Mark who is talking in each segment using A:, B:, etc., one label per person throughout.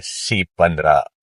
A: C15।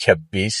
A: 26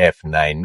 A: F9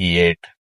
A: E8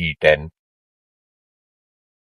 A: E10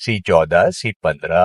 A: C14, C15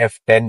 A: F10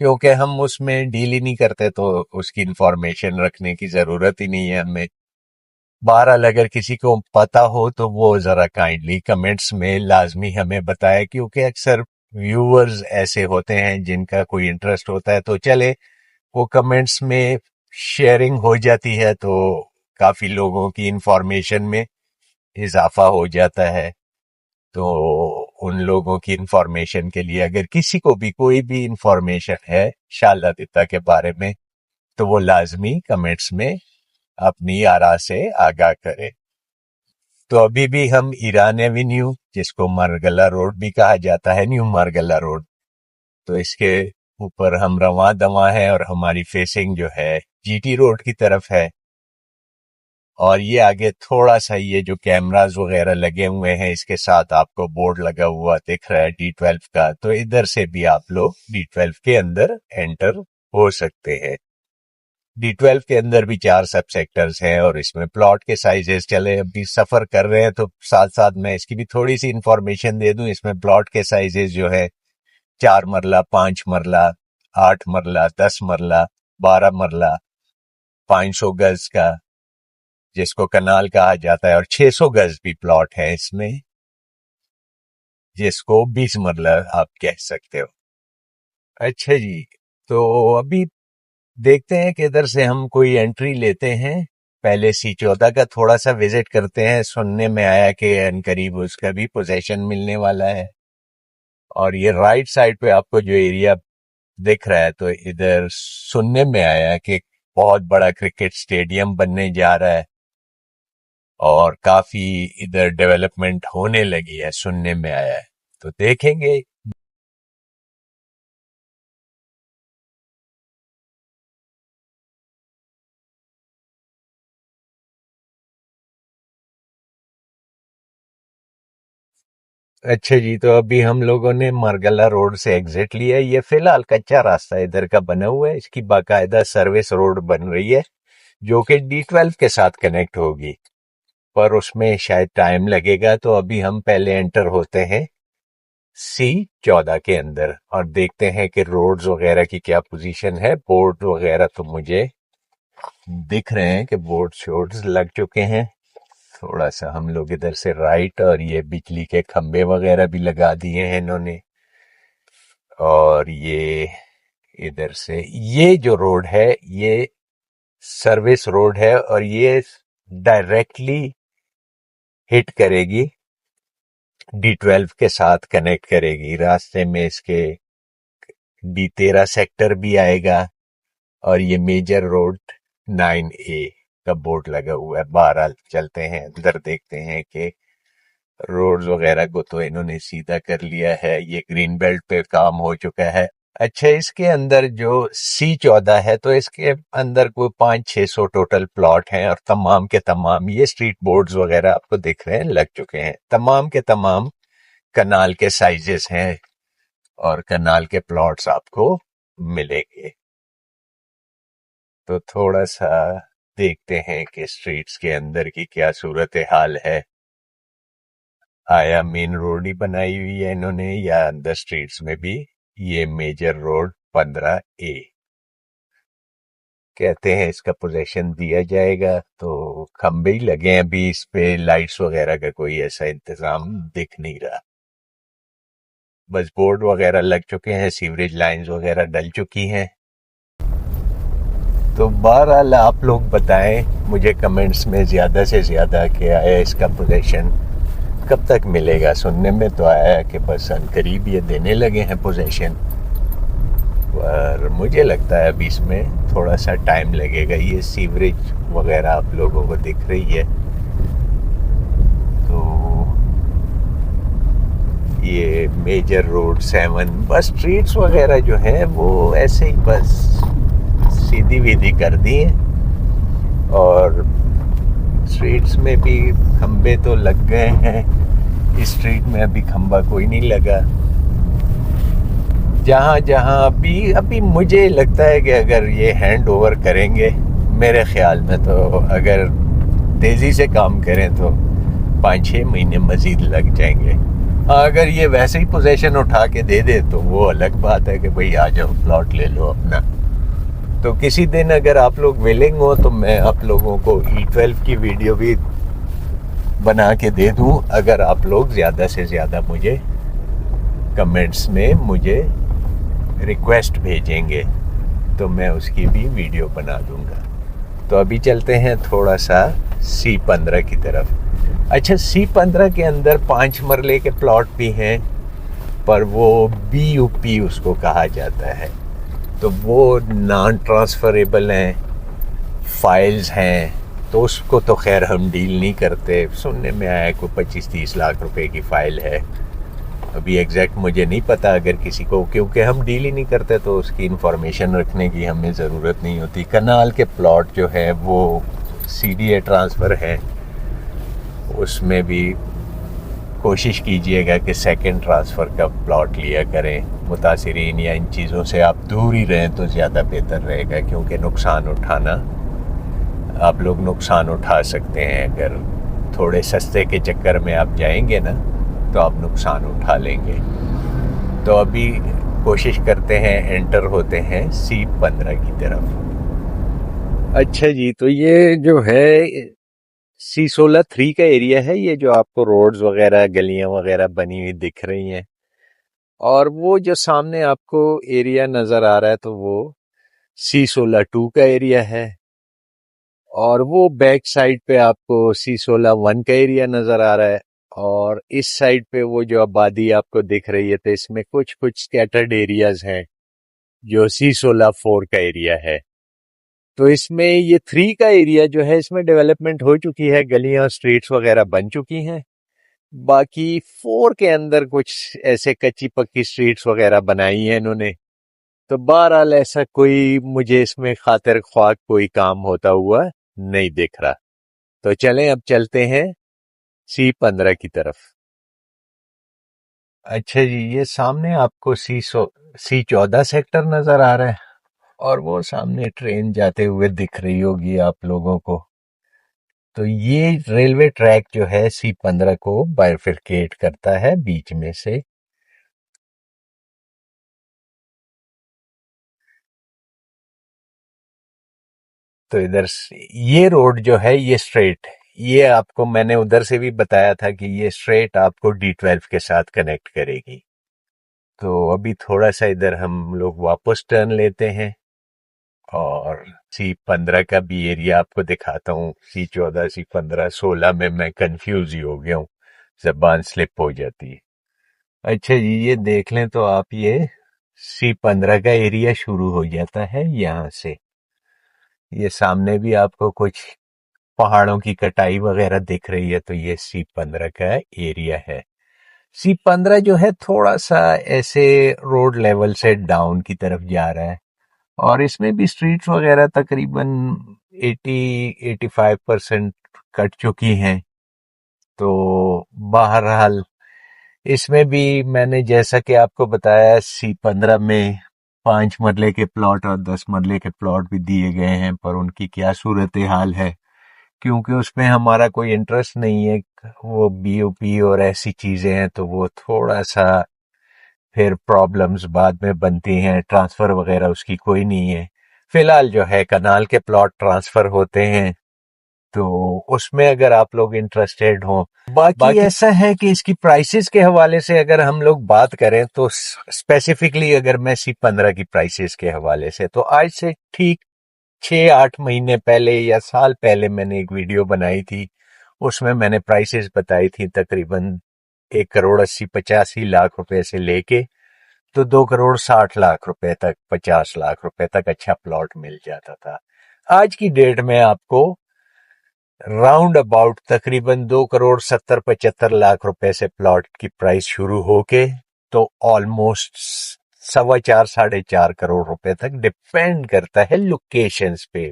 A: کیونکہ ہم اس میں ڈیل ہی نہیں کرتے تو اس کی انفارمیشن رکھنے کی ضرورت ہی نہیں ہے ہمیں. بہرحال اگر کسی کو پتا ہو تو وہ ذرا کائنڈلی کمنٹس میں لازمی ہمیں بتائے، کیونکہ اکثر ویورز ایسے ہوتے ہیں جن کا کوئی انٹرسٹ ہوتا ہے تو چلے وہ کمنٹس میں شیئرنگ ہو جاتی ہے تو کافی لوگوں کی انفارمیشن میں اضافہ ہو جاتا ہے. تو ان لوگوں کی انفارمیشن کے لیے اگر کسی کو بھی کوئی بھی انفارمیشن ہے شالہ دتا کے بارے میں تو وہ لازمی کمنٹس میں اپنی آراء سے آگاہ کرے. تو ابھی بھی ہم ایران ایوینیو، جس کو مارگلہ روڈ بھی کہا جاتا ہے، نیو مارگلہ روڈ، تو اس کے اوپر ہم رواں دواں ہیں اور ہماری فیسنگ جو ہے جی ٹی روڈ کی طرف ہے. اور یہ آگے تھوڑا سا یہ جو کیمراز وغیرہ لگے ہوئے ہیں اس کے ساتھ آپ کو بورڈ لگا ہوا دکھ رہا ہے D12 کا، تو ادھر سے بھی آپ لوگ D12 کے اندر انٹر ہو سکتے ہیں. D12 کے اندر بھی 4 سب سیکٹرز ہیں اور اس میں پلاٹ کے سائزز، چلے ابھی سفر کر رہے ہیں تو ساتھ ساتھ میں اس کی بھی تھوڑی سی انفارمیشن دے دوں. اس میں پلاٹ کے سائزز جو ہے 4 مرلہ، 5 مرلہ، 8 مرلہ، 10 مرلہ، 12 مرلہ، 500 گز کا جس کو کنال کہا جاتا ہے، اور 600 گز بھی پلاٹ ہے اس میں جس کو 20 مرلہ آپ کہہ سکتے ہو. اچھا جی، تو ابھی دیکھتے ہیں کہ ادھر سے ہم کوئی انٹری لیتے ہیں. پہلے C14 کا تھوڑا سا وزٹ کرتے ہیں. سننے میں آیا کہ ان قریب اس کا بھی پوزیشن ملنے والا ہے. اور یہ رائٹ سائڈ پہ آپ کو جو ایریا دکھ رہا ہے تو ادھر سننے میں آیا کہ بہت بڑا کرکٹ سٹیڈیم بننے جا رہا ہے اور کافی ادھر ڈیولپمنٹ ہونے لگی ہے، سننے میں آیا ہے. تو دیکھیں گے. اچھا جی، تو ابھی ہم لوگوں نے مارگلہ روڈ سے ایگزٹ لیا ہے. یہ فی الحال کچا راستہ ادھر کا بنا ہوا ہے. اس کی باقاعدہ سروس روڈ بن رہی ہے جو کہ D12 کے ساتھ کنیکٹ ہوگی، پر اس میں شاید ٹائم لگے گا. تو ابھی ہم پہلے انٹر ہوتے ہیں C14 کے اندر اور دیکھتے ہیں کہ روڈز وغیرہ کی کیا پوزیشن ہے. بورڈ وغیرہ تو مجھے دکھ رہے ہیں کہ بورڈ شورڈز لگ چکے ہیں. تھوڑا سا ہم لوگ ادھر سے رائٹ، اور یہ بجلی کے کھمبے وغیرہ بھی لگا دیے ہیں انہوں نے. اور یہ ادھر سے یہ جو روڈ ہے یہ سروس روڈ ہے اور یہ ڈائریکٹلی ہٹ کرے گی D12 کے ساتھ کنیکٹ کرے گی. راستے میں اس کے D13 سیکٹر بھی آئے گا اور یہ میجر روڈ 9A کا بورڈ لگا ہوا ہے. بہرحال چلتے ہیں اندر، دیکھتے ہیں کہ روڈز وغیرہ کو تو انہوں نے سیدھا کر لیا ہے. یہ گرین بیلٹ پہ کام ہو چکا ہے. اچھا، اس کے اندر جو C14 ہے تو اس کے اندر کوئی 500-600 ٹوٹل پلاٹ ہیں اور تمام کے تمام یہ اسٹریٹ بورڈز وغیرہ آپ کو دکھ رہے ہیں لگ چکے ہیں. تمام کے تمام کنال کے سائزز ہیں اور کنال کے پلاٹس آپ کو ملیں گے. تو تھوڑا سا دیکھتے ہیں کہ اسٹریٹس کے اندر کی کیا صورتحال ہے. آیا مین روڈ ہی بنائی ہوئی ہے انہوں نے یا اندر اسٹریٹس میں بھی یہ میجر روڈ 15A کہتے ہیں اس کا پوزیشن دیا جائے گا. تو کھمبے ہی لگے ہیں ابھی، اس پہ لائٹس وغیرہ کا کوئی ایسا انتظام دکھ نہیں رہا. بس بورڈ وغیرہ لگ چکے ہیں، سیوریج لائنز وغیرہ ڈل چکی ہیں. تو بہرحال آپ لوگ بتائیں مجھے کمنٹس میں زیادہ سے زیادہ کہ آیا اس کا پوزیشن کب تک ملے گا. سننے میں تو آیا کہ بس ان قریب یہ دینے لگے ہیں پوزیشن، پر مجھے لگتا ہے ابھی اس میں تھوڑا سا ٹائم لگے گا. یہ سیوریج وغیرہ آپ لوگوں کو دکھ رہی ہے. تو یہ میجر روڈ 7، بس اسٹریٹس وغیرہ جو ہیں وہ ایسے ہی بس سیدھی ویدھی کر دی ہیں اور اسٹریٹس میں بھی کھمبے تو لگ گئے ہیں. اس اسٹریٹ میں ابھی کھمبا کوئی نہیں لگا. جہاں جہاں ابھی مجھے لگتا ہے کہ اگر یہ ہینڈ اوور کریں گے میرے خیال میں تو اگر تیزی سے کام کریں تو 5-6 مہینے مزید لگ جائیں گے. اگر یہ ویسے ہی پوزیشن اٹھا کے دے دے تو وہ الگ بات ہے کہ بھئی آ جاؤ پلاٹ لے لو اپنا. تو کسی دن اگر آپ لوگ ویلنگ ہو تو میں آپ لوگوں کو E12 کی ویڈیو بھی بنا کے دے دوں. اگر آپ لوگ زیادہ سے زیادہ مجھے کمنٹس میں مجھے ریکویسٹ بھیجیں گے تو میں اس کی بھی ویڈیو بنا دوں گا. تو ابھی چلتے ہیں تھوڑا سا C15 کی طرف. اچھا, C15 کے اندر 5 مرلے کے پلاٹ بھی ہیں, پر وہ BUP اس کو کہا جاتا ہے. تو وہ نان ٹرانسفریبل ہیں, فائلز ہیں, تو اس کو تو خیر ہم ڈیل نہیں کرتے. سننے میں آیا کہ 25-30 لاکھ روپے کی فائل ہے. ابھی ایگزیکٹ مجھے نہیں پتا, اگر کسی کو, کیونکہ ہم ڈیل ہی نہیں کرتے تو اس کی انفارمیشن رکھنے کی ہمیں ضرورت نہیں ہوتی. کنال کے پلاٹ جو ہے وہ CDA ٹرانسفر ہے, اس میں بھی کوشش کیجئے گا کہ سیکنڈ ٹرانسفر کا پلاٹ لیا کریں. متاثرین یا ان چیزوں سے آپ دور ہی رہیں تو زیادہ بہتر رہے گا, کیونکہ نقصان اٹھانا, آپ لوگ نقصان اٹھا سکتے ہیں. اگر تھوڑے سستے کے چکر میں آپ جائیں گے نا تو آپ نقصان اٹھا لیں گے. تو ابھی کوشش کرتے ہیں انٹر ہوتے ہیں C15 کی طرف. اچھا جی, تو یہ جو ہے C16-3 کا ایریا ہے, یہ جو آپ کو روڈز وغیرہ گلیاں وغیرہ بنی ہوئی دکھ رہی ہیں, اور وہ جو سامنے آپ کو ایریا نظر آ رہا ہے تو وہ C16-2 کا ایریا ہے, اور وہ بیک سائڈ پہ آپ کو C16-1 کا ایریا نظر آ رہا ہے, اور اس سائڈ پہ وہ جو آبادی آپ کو دکھ رہی ہے تو اس میں کچھ سکیٹرڈ ایریاز ہیں جو C16-4 کا ایریا ہے. تو اس میں یہ 3 کا ایریا جو ہے اس میں ڈیولپمنٹ ہو چکی ہے, گلیاں سٹریٹس وغیرہ بن چکی ہیں. باقی 4 کے اندر کچھ ایسے کچی پکی سٹریٹس وغیرہ بنائی ہیں انہوں نے. تو بہرحال ایسا کوئی مجھے اس میں خاطر خواہ کوئی کام ہوتا ہوا نہیں دیکھ رہا. تو چلیں اب چلتے ہیں C15 کی طرف. اچھا جی, یہ سامنے آپ کو C14 سیکٹر نظر آ رہا ہے, اور وہ سامنے ٹرین جاتے ہوئے دکھ رہی ہوگی آپ لوگوں کو. تو یہ ریلوے ٹریک جو ہے C15 کو بائیفرکیٹ کرتا ہے بیچ میں سے. تو ادھر یہ روڈ جو ہے یہ اسٹریٹ, یہ آپ کو میں نے ادھر سے بھی بتایا تھا کہ یہ اسٹریٹ آپ کو D12 کے ساتھ کنیکٹ کرے گی. تو ابھی تھوڑا سا ادھر ہم لوگ واپس ٹرن لیتے ہیں, اور C15 کا بھی ایریا آپ کو دکھاتا ہوں. C14, C15, 16 میں کنفیوز ہی ہو گیا ہوں, زبان سلپ ہو جاتی ہے. اچھا جی, یہ دیکھ لیں تو آپ, یہ C15 کا ایریا شروع ہو جاتا ہے یہاں سے. یہ سامنے بھی آپ کو کچھ پہاڑوں کی کٹائی وغیرہ دکھ رہی ہے, تو یہ C15 کا ایریا ہے. C15 جو ہے تھوڑا سا ایسے روڈ لیول سے ڈاؤن کی طرف جا رہا ہے, اور اس میں بھی سٹریٹس وغیرہ تقریباً 80-85% کٹ چکی ہیں. تو بہرحال اس میں بھی میں نے جیسا کہ آپ کو بتایا C15 میں 5 مرلے کے پلاٹ اور 10 مرلے کے پلاٹ بھی دیے گئے ہیں, پر ان کی کیا صورتحال ہے, کیونکہ اس میں ہمارا کوئی انٹرسٹ نہیں ہے. وہ BOP اور ایسی چیزیں ہیں تو وہ تھوڑا سا پھر پرابلمز بعد میں بنتی ہیں. ٹرانسفر وغیرہ اس کی کوئی نہیں ہے. فی الحال جو ہے کنال کے پلاٹ ٹرانسفر ہوتے ہیں, تو اس میں اگر آپ لوگ انٹرسٹیڈ ہوں. باقی ایسا ہے کہ اس کی پرائسز کے حوالے سے اگر ہم لوگ بات کریں تو اسپیسیفکلی اگر میں C15 کی پرائسز کے حوالے سے, تو آج سے ٹھیک 6-8 مہینے پہلے یا سال پہلے میں نے ایک ویڈیو بنائی تھی, اس میں نے پرائسز بتائی تھی تقریباً 1,80-85 لاکھ روپے سے لے کے تو 2,60 لاکھ روپے تک, 50 لاکھ روپے تک اچھا پلاٹ مل جاتا تھا. آج کی ڈیٹ میں آپ کو راؤنڈ اباؤٹ تقریباً 2,70-75 لاکھ روپے سے پلاٹ کی پرائس شروع ہو کے تو آلموسٹ 4.25-4.5 کروڑ روپے تک ڈیپینڈ کرتا ہے لوکیشنز پہ,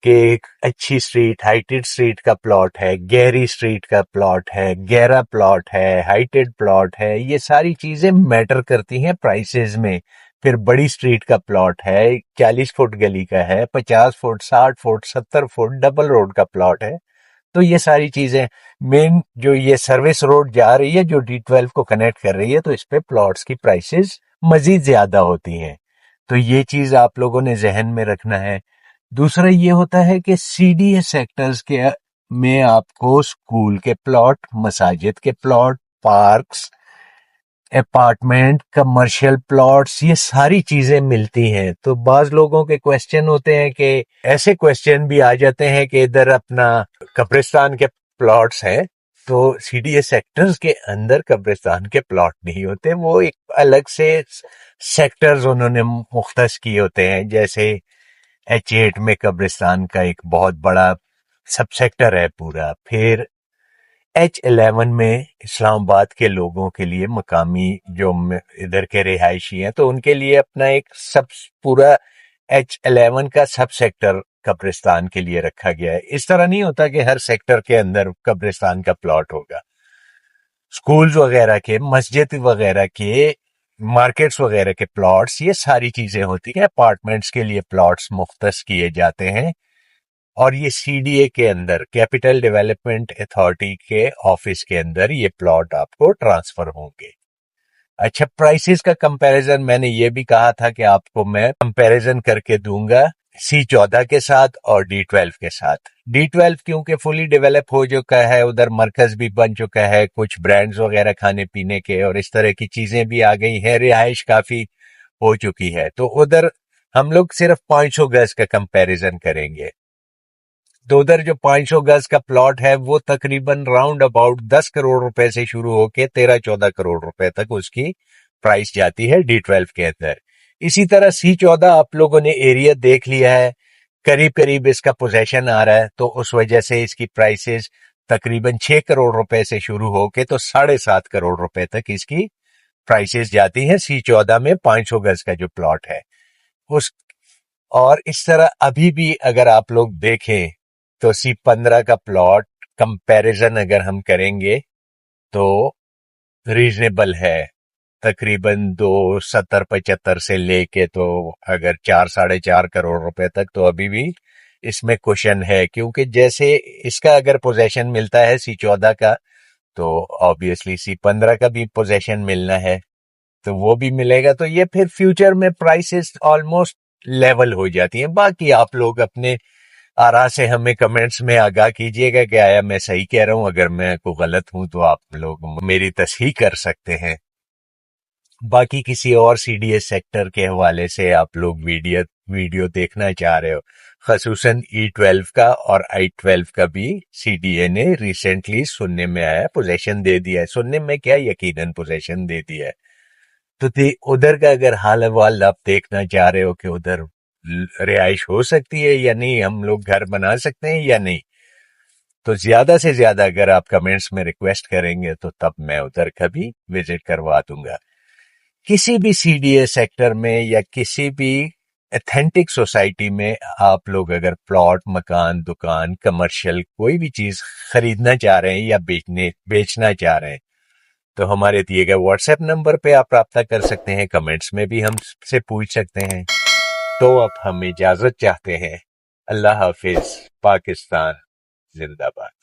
A: کہ ایک اچھی سٹریٹ, ہائٹڈ سٹریٹ کا پلاٹ ہے, گہری سٹریٹ کا پلاٹ ہے, گہرا پلاٹ ہے, ہائٹڈ پلاٹ ہے, یہ ساری چیزیں میٹر کرتی ہیں پرائسز میں. پھر بڑی سٹریٹ کا پلاٹ ہے, 40 فٹ گلی کا ہے, 50 foot, 60 foot, 70 foot double road کا پلاٹ ہے, تو یہ ساری چیزیں مین جو یہ سروس روڈ جا رہی ہے جو D12 کو کنیکٹ کر رہی ہے تو اس پہ پلاٹس کی پرائسز مزید زیادہ ہوتی ہیں. تو یہ چیز آپ لوگوں نے ذہن میں رکھنا ہے. دوسرا یہ ہوتا ہے کہ CDA سیکٹرز کے میں آپ کو اسکول کے پلاٹ، مساجد کے plot, parks, apartment, commercial plots, یہ ساری چیزیں ملتی ہیں. تو بعض لوگوں کے کوشچن ہوتے ہیں کہ ایسے کوشچن بھی آ جاتے ہیں کہ ادھر اپنا قبرستان کے پلاٹس ہیں تو CDA سیکٹرز کے اندر قبرستان کے پلاٹ نہیں ہوتے، وہ ایک الگ سے سیکٹرز انہوں نے مختص کیے ہوتے ہیں. جیسے H8 میں قبرستان کا ایک بہت بڑا سب سیکٹر ہے پورا. پھر H11 میں اسلام آباد کے لوگوں کے لیے مقامی جو ادھر کے رہائشی ہیں تو ان کے لیے اپنا ایک سب پورا H11 کا سب سیکٹر قبرستان کے لیے رکھا گیا ہے. اس طرح نہیں ہوتا کہ ہر سیکٹر کے اندر قبرستان کا پلاٹ ہوگا. سکولز وغیرہ کے، مسجد وغیرہ کے، مارکیٹس وغیرہ کے پلاٹس، یہ ساری چیزیں ہوتی ہیں. اپارٹمنٹس کے لیے پلاٹس مختص کیے جاتے ہیں اور یہ CDA کے اندر، کیپٹل ڈیولپمنٹ اتھارٹی کے آفس کے اندر یہ پلاٹ آپ کو ٹرانسفر ہوں گے. اچھا، پرائسز کا کمپیریزن میں نے یہ بھی کہا تھا کہ آپ کو میں کمپیریزن کر کے دوں گا C14 کے ساتھ اور D12 کے ساتھ. D12 کیونکہ فلی ڈیولپ ہو چکا ہے، ادھر مرکز بھی بن چکا ہے، کچھ برانڈز وغیرہ کھانے پینے کے اور اس طرح کی چیزیں بھی آ گئی ہیں، رہائش کافی ہو چکی ہے، تو ادھر ہم لوگ صرف 500 گز کا کمپیریزن کریں گے. تو ادھر جو 500 گز کا پلاٹ ہے وہ تقریباً راؤنڈ اباؤٹ 10 کروڑ روپے سے شروع ہو کے 13-14 کروڑ روپے تک اس کی پرائس جاتی ہے D12 کے اندر. اسی طرح C14 آپ لوگوں نے ایریا دیکھ لیا ہے، قریب قریب اس کا پوزیشن آ رہا ہے تو اس وجہ سے اس کی پرائسز تقریباً 6 کروڑ روپے سے شروع ہو کے تو 7.5 کروڑ روپے تک اس کی پرائسز جاتی ہیں C14 میں 500 گز کا جو پلاٹ ہے اس. اور اس طرح ابھی بھی اگر آپ لوگ دیکھیں تو C15 کا پلاٹ کمپیریزن اگر ہم کریں گے تو ریزنیبل ہے، تقریباً 270-75 سے لے کے تو اگر 4-4.5 کروڑ روپے تک تو ابھی بھی اس میں کوشن ہے. کیونکہ جیسے اس کا اگر پوزیشن ملتا ہے C14 کا تو آبویسلی C15 کا بھی پوزیشن ملنا ہے تو وہ بھی ملے گا. تو یہ پھر فیوچر میں پرائسز آلموسٹ لیول ہو جاتی ہیں. باقی آپ لوگ اپنے آرا سے ہمیں کمنٹس میں آگاہ کیجئے گا کہ آیا میں صحیح کہہ رہا ہوں، اگر میں کوئی غلط ہوں تو آپ لوگ میری تصحیح کر سکتے ہیں. باقی کسی اور CDA سیکٹر کے حوالے سے آپ لوگ ویڈیو دیکھنا چاہ رہے ہو، خصوصاً E12 کا اور I12 کا بھی CDA نے ریسنٹلی سننے میں آیا پوزیشن دے دیا ہے. سننے میں کیا، یقیناً پوزیشن دے دیا ہے. تو ادھر کا اگر حال احوال آپ دیکھنا چاہ رہے ہو کہ ادھر رہائش ہو سکتی ہے یا نہیں، ہم لوگ گھر بنا سکتے ہیں یا نہیں، تو زیادہ سے زیادہ اگر آپ کمنٹس میں ریکویسٹ کریں گے تو تب میں ادھر کا بھی وزٹ کروا دوں گا. کسی بھی CDA سیکٹر میں یا کسی بھی ایتھینٹک سوسائٹی میں آپ لوگ اگر پلاٹ، مکان، دکان، کمرشل کوئی بھی چیز خریدنا چاہ رہے ہیں یا بیچنا چاہ رہے ہیں تو ہمارے دیے گئے واٹس ایپ نمبر پہ آپ رابطہ کر سکتے ہیں. کمنٹس میں بھی ہم سے پوچھ سکتے ہیں. تو اب ہم اجازت چاہتے ہیں. اللہ حافظ. پاکستان زندہ باد.